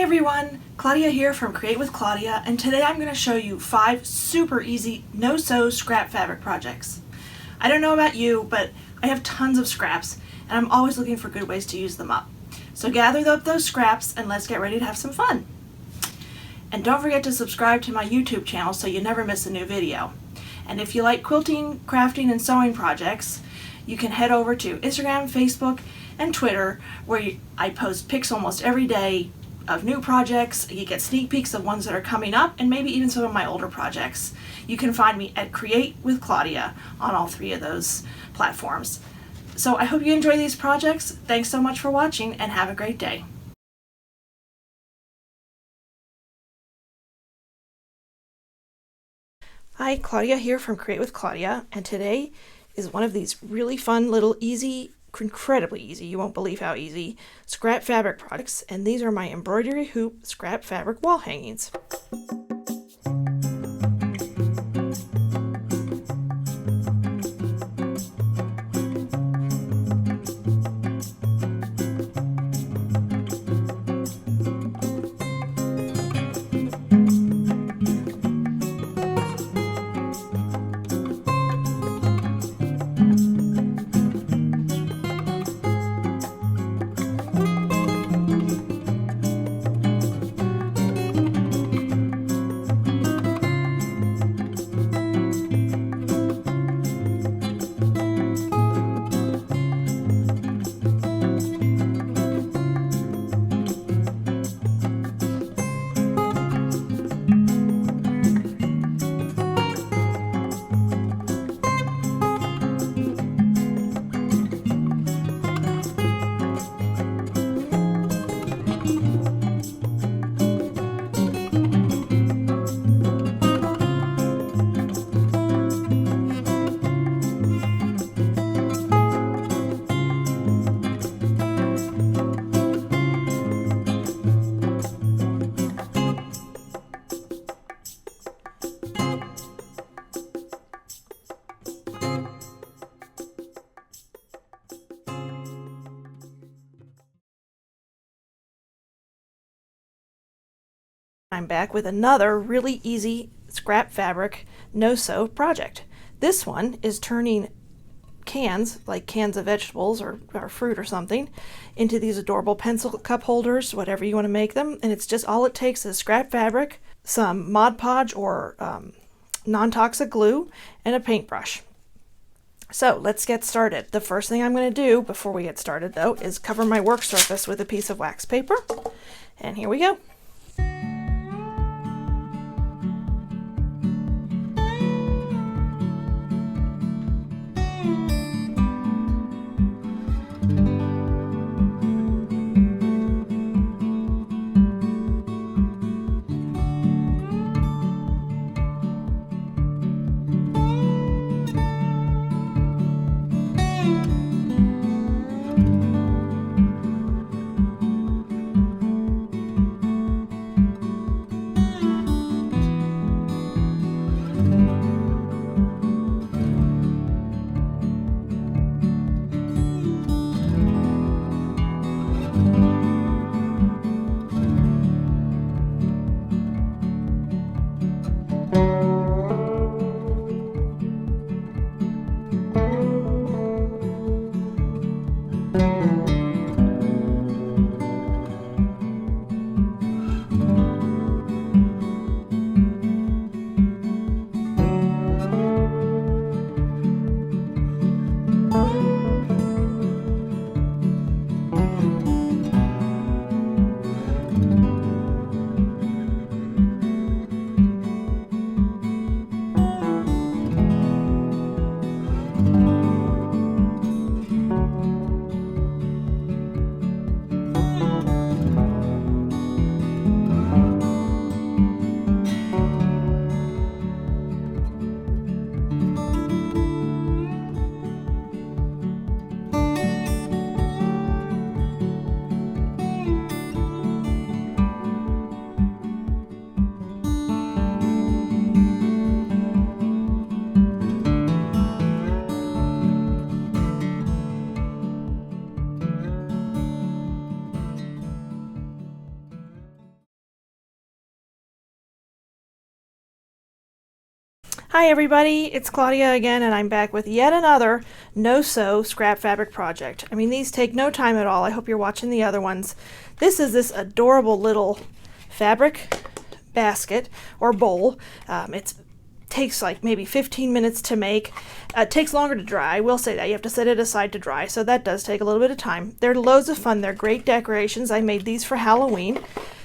Hi everyone, Claudia here from Create with Claudia, and today I'm going to show you 5 super easy no-sew scrap fabric projects. I don't know about you, but I have tons of scraps and I'm always looking for good ways to use them up. So gather up those scraps and let's get ready to have some fun. And don't forget to subscribe to my YouTube channel so you never miss a new video. And if you like quilting, crafting, and sewing projects, you can head over to Instagram, Facebook, and Twitter, where I post pics almost every day of new projects. You get sneak peeks of ones that are coming up, and maybe even some of my older projects. You can find me at Create with Claudia on all 3 of those platforms. So I hope you enjoy these projects. Thanks so much for watching, and have a great day. Hi, Claudia here from Create with Claudia, and today is one of these really fun little easy, incredibly easy, you won't believe how easy, scrap fabric products, and these are my embroidery hoop scrap fabric wall hangings. I'm back with another really easy scrap fabric no-sew project. This one is turning cans, like cans of vegetables or fruit or something, into these adorable pencil cup holders, whatever you want to make them. And it's just all it takes is scrap fabric, some Mod Podge or non-toxic glue, and a paintbrush. So let's get started. The first thing I'm going to do before we get started though is cover my work surface with a piece of wax paper. And here we go. Hi everybody, it's Claudia again, and I'm back with yet another no-sew scrap fabric project. I mean, these take no time at all. I hope you're watching the other ones. This is this adorable little fabric basket or bowl. It takes like maybe 15 minutes to make. It takes longer to dry. I will say that. You have to set it aside to dry, so that does take a little bit of time. They're loads of fun. They're great decorations. I made these for Halloween.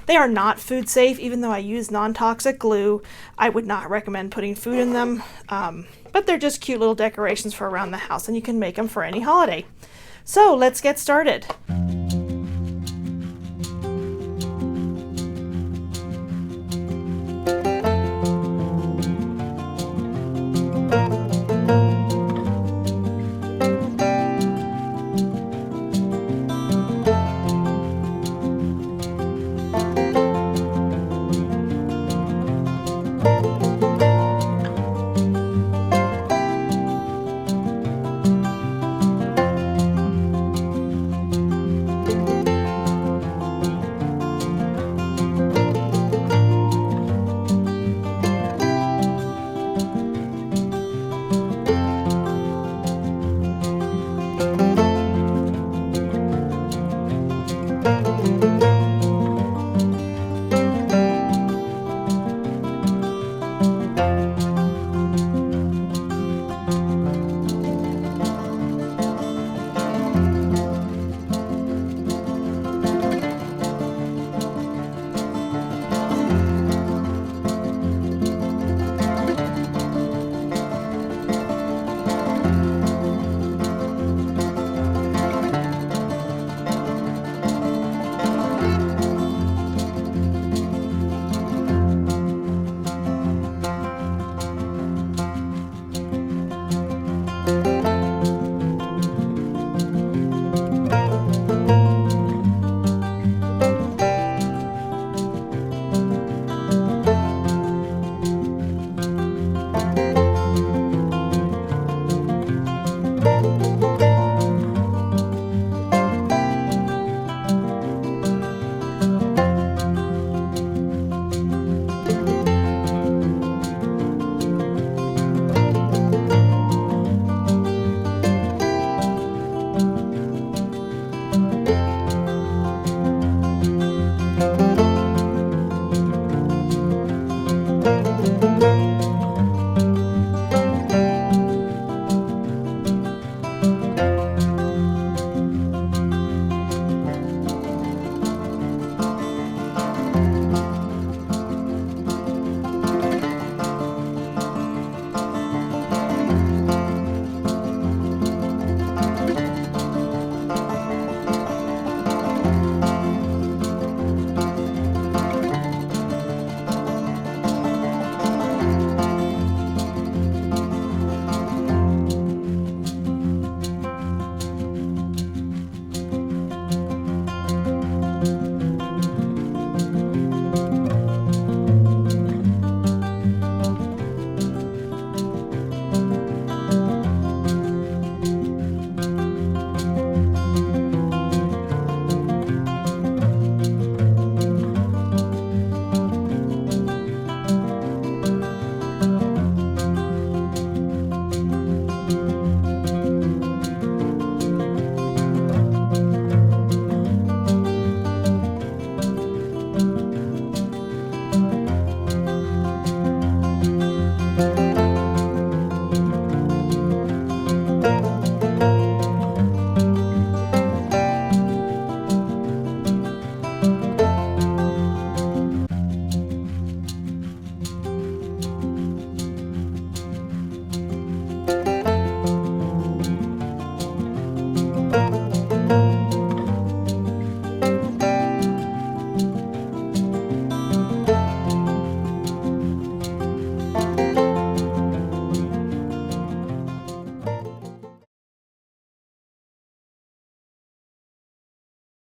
They are not food safe, even though I use non-toxic glue. I would not recommend putting food in them, but they're just cute little decorations for around the house, and you can make them for any holiday. So let's get started.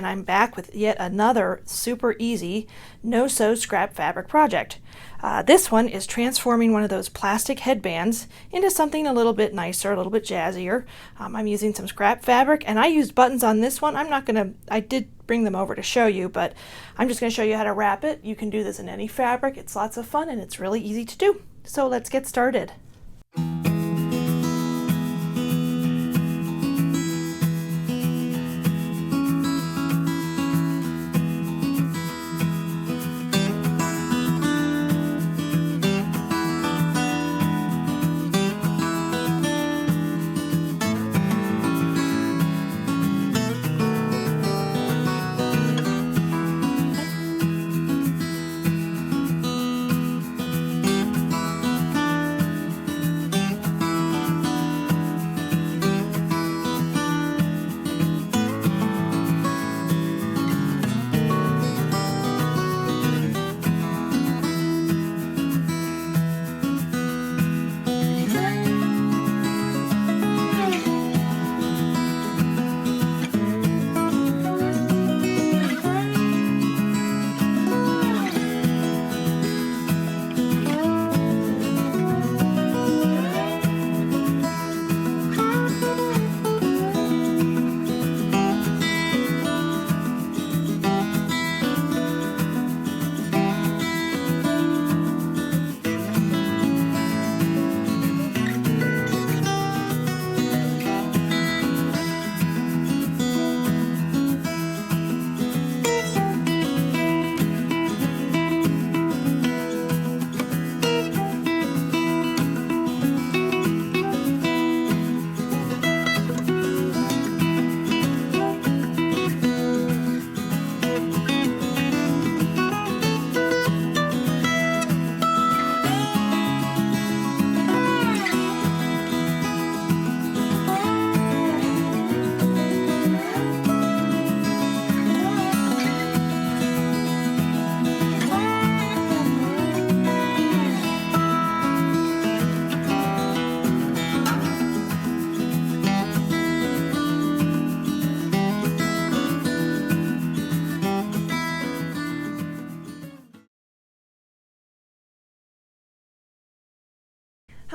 And I'm back with yet another super easy no-sew scrap fabric project. This one is transforming one of those plastic headbands into something a little bit nicer, a little bit jazzier. I'm using some scrap fabric, and I used buttons on this one. I did bring them over to show you, but I'm just going to show you how to wrap it. You can do this in any fabric. It's lots of fun and it's really easy to do. So let's get started.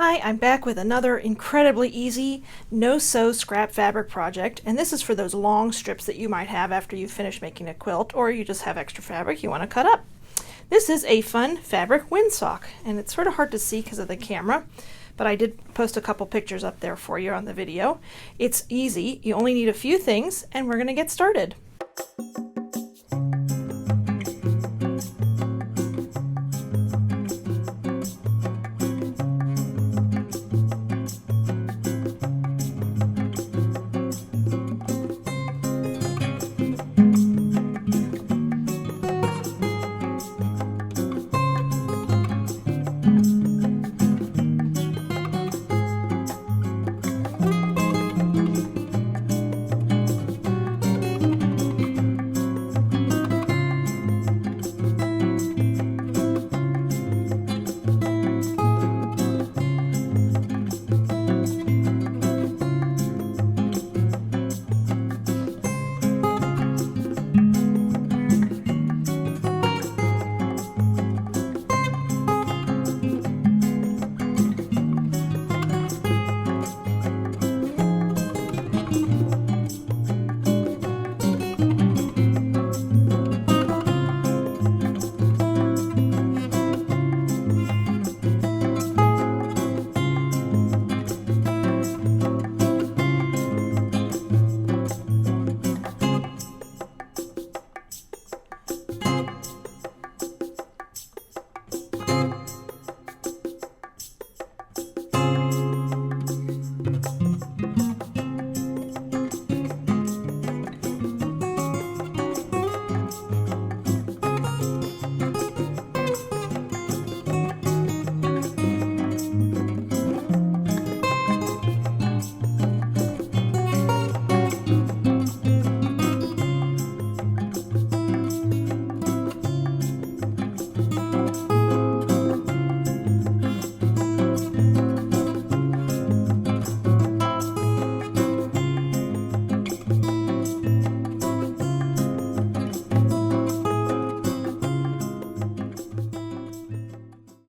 Hi, I'm back with another incredibly easy no-sew scrap fabric project, and this is for those long strips that you might have after you finish making a quilt, or you just have extra fabric you want to cut up. This is a fun fabric windsock, and it's sort of hard to see because of the camera, but I did post a couple pictures up there for you on the video. It's easy, you only need a few things, and we're going to get started.